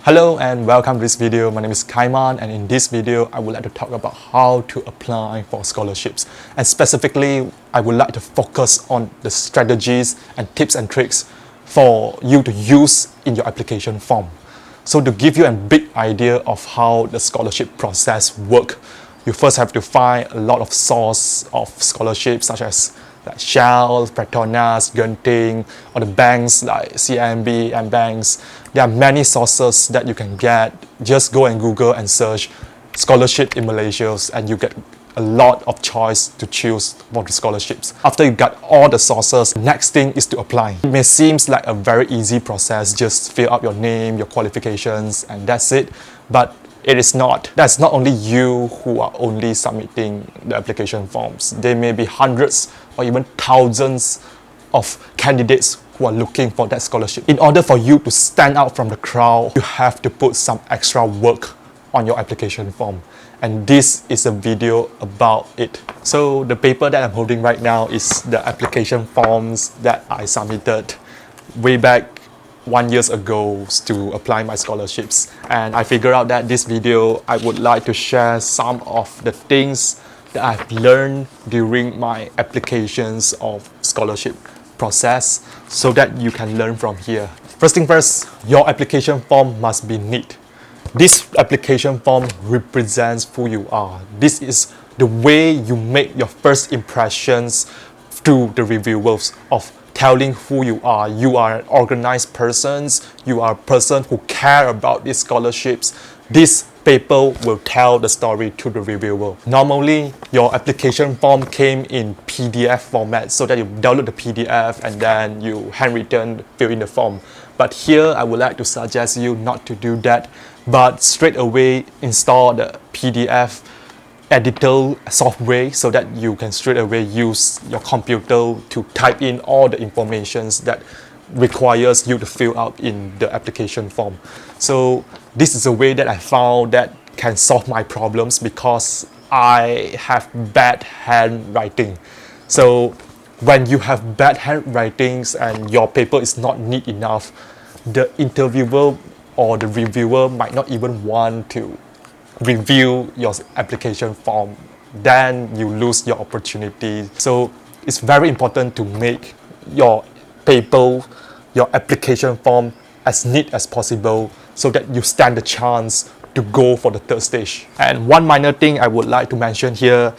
Hello and welcome to this video. My name is Kaiman, and in this video I would like to talk about how to apply for scholarships, and specifically I would like to focus on the strategies and tips and tricks for you to use in your application form. So to give you a big idea of how the scholarship process works, you first have to find a lot of source of scholarships such as Shell, Petronas, Genting, or the banks like CIMB and banks. There are many sources that you can get. Just go and Google and search scholarship in Malaysia and you get a lot of choice to choose for the scholarships. After you got all the sources, next thing is to apply. It may seem like a very easy process, just fill up your name, your qualifications, and that's it. But it is not. That's not only you who are only submitting the application forms. There may be hundreds or even thousands of candidates who are looking for that scholarship. In order for you to stand out from the crowd, you have to put some extra work on your application form. And this is a video about it. So the paper that I'm holding right now is the application forms that I submitted way back 1 year ago to apply my scholarships, and I figured out that this video I would like to share some of the things that I've learned during my applications of scholarship process so that you can learn from here. First thing first, your application form must be neat. This application form represents who you are. This is the way you make your first impressions to the reviewers of telling who you are. You are an organized person. You are a person who care about these scholarships. This paper will tell the story to the reviewer. Normally, your application form came in PDF format so that you download the PDF and then you handwritten fill in the form. But here, I would like to suggest you not to do that, but straight away install the PDF editor software so that you can straight away use your computer to type in all the informations that requires you to fill out in the application form. So this is a way that I found that can solve my problems because I have bad handwriting. So when you have bad handwritings and your paper is not neat enough, the interviewer or the reviewer might not even want to review your application form. Then you lose your opportunity. So it's very important to make your paper, your application form as neat as possible so that you stand the chance to go for the third stage. And one minor thing I would like to mention here,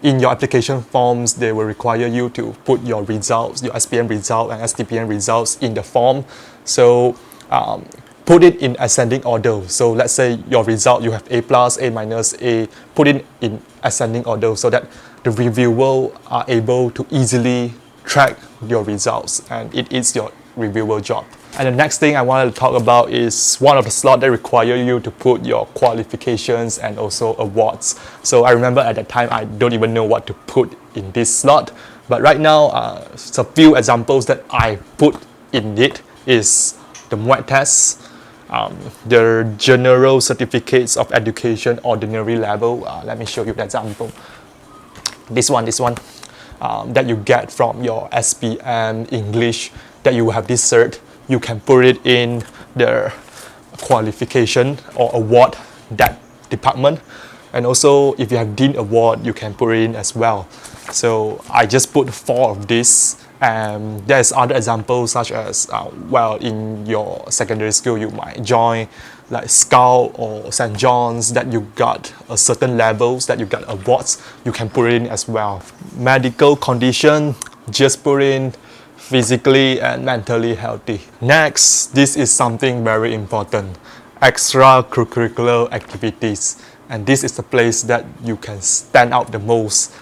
in your application forms, they will require you to put your results, your SPM result and STPM results in the form. So put it in ascending order. So let's say your result, you have A plus, A minus, A, put it in ascending order so that the reviewer are able to easily track your results, and it is your reviewer job. And the next thing I wanted to talk about is one of the slots that require you to put your qualifications and also awards. So I remember at that time I don't even know what to put in this slot, but right now a few examples that I put in it is the Neatness, the General Certificates of Education Ordinary Level. Let me show you the example. This one, that you get from your SPM English, that you have this cert, you can put it in the qualification or award that department. And also if you have Dean Award, you can put it in as well. So I just put 4 of these. And there's other examples such as, in your secondary school, you might join like Scout or St. John's, that you got a certain levels, that you got awards, you can put it in as well. Medical condition, just put in physically and mentally healthy. Next, this is something very important, extracurricular activities. And this is the place that you can stand out the most,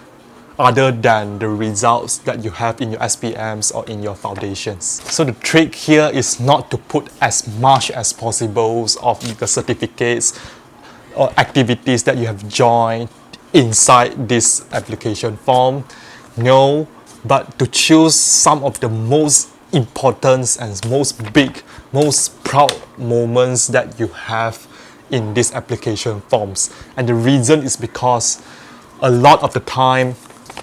other than the results that you have in your SPMs or in your foundations. So the trick here is not to put as much as possible of the certificates or activities that you have joined inside this application form. No, but to choose some of the most important and most big, most proud moments that you have in these application forms. And the reason is because a lot of the time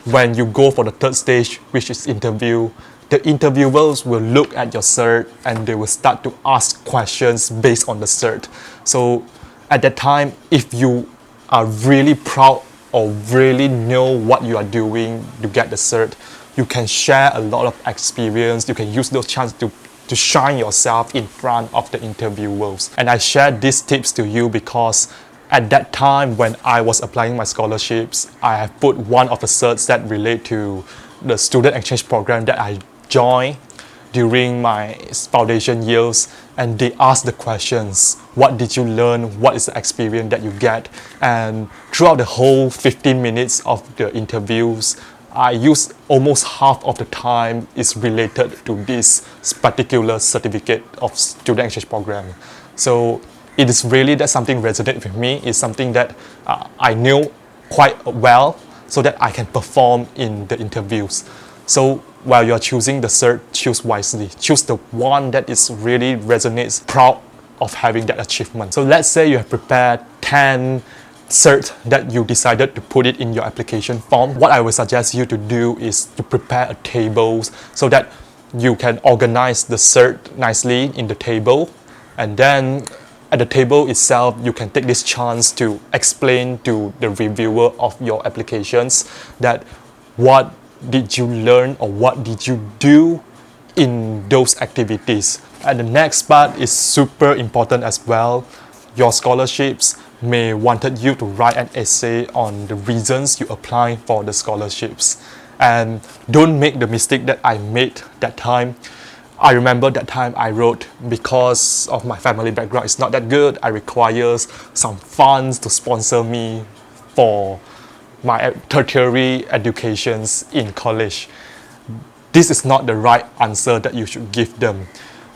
when you go for the third stage, which is interview, the interviewers will look at your cert and they will start to ask questions based on the cert. So at that time, if you are really proud or really know what you are doing to get the cert, you can share a lot of experience. You can use those chances to shine yourself in front of the interviewers. And I share these tips to you because at that time when I was applying my scholarships, I have put one of the certs that relate to the student exchange program that I joined during my foundation years, and they asked the questions, what did you learn, what is the experience that you get? And throughout the whole 15 minutes of the interviews, I use almost half of the time is related to this particular certificate of student exchange program. So it is really that something resonated with me. It's something that I knew quite well so that I can perform in the interviews. So while you're choosing the cert, choose wisely. Choose the one that is really resonates, proud of having that achievement. So let's say you have prepared 10 cert that you decided to put it in your application form. What I would suggest you to do is to prepare a table so that you can organize the cert nicely in the table, and then at the table itself you can take this chance to explain to the reviewer of your applications that what did you learn or what did you do in those activities. And the next part is super important as well. Your scholarships may wanted you to write an essay on the reasons you apply for the scholarships. And don't make the mistake that I made that time. I remember that time I wrote, because of my family background it's not that good, I require some funds to sponsor me for my tertiary educations in college. This is not the right answer that you should give them.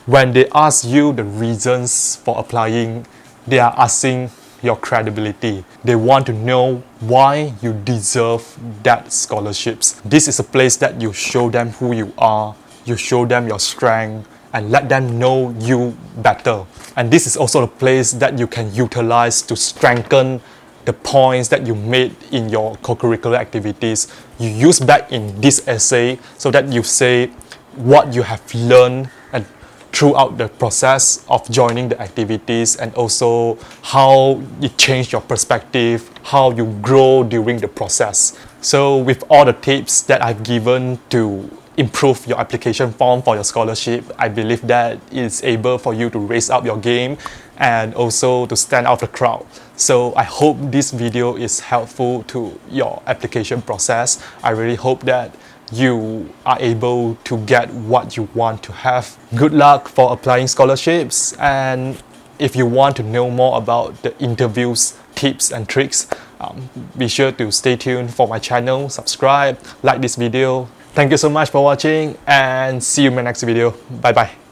When they ask you the reasons for applying, they are asking your credibility. They want to know why you deserve that scholarships. This is a place that you show them who you are, you show them your strength, and let them know you better. And this is also a place that you can utilize to strengthen the points that you made in your co-curricular activities. You use back in this essay so that you say what you have learned and throughout the process of joining the activities, and also how it changed your perspective, how you grow during the process. So with all the tips that I've given to improve your application form for your scholarship, I believe that it's able for you to raise up your game and also to stand out the crowd. So I hope this video is helpful to your application process. I really hope that you are able to get what you want to have. Good luck for applying scholarships, and if you want to know more about the interviews, tips and tricks, be sure to stay tuned for my channel, subscribe, like this video. Thank you so much for watching, and see you in my next video. Bye bye.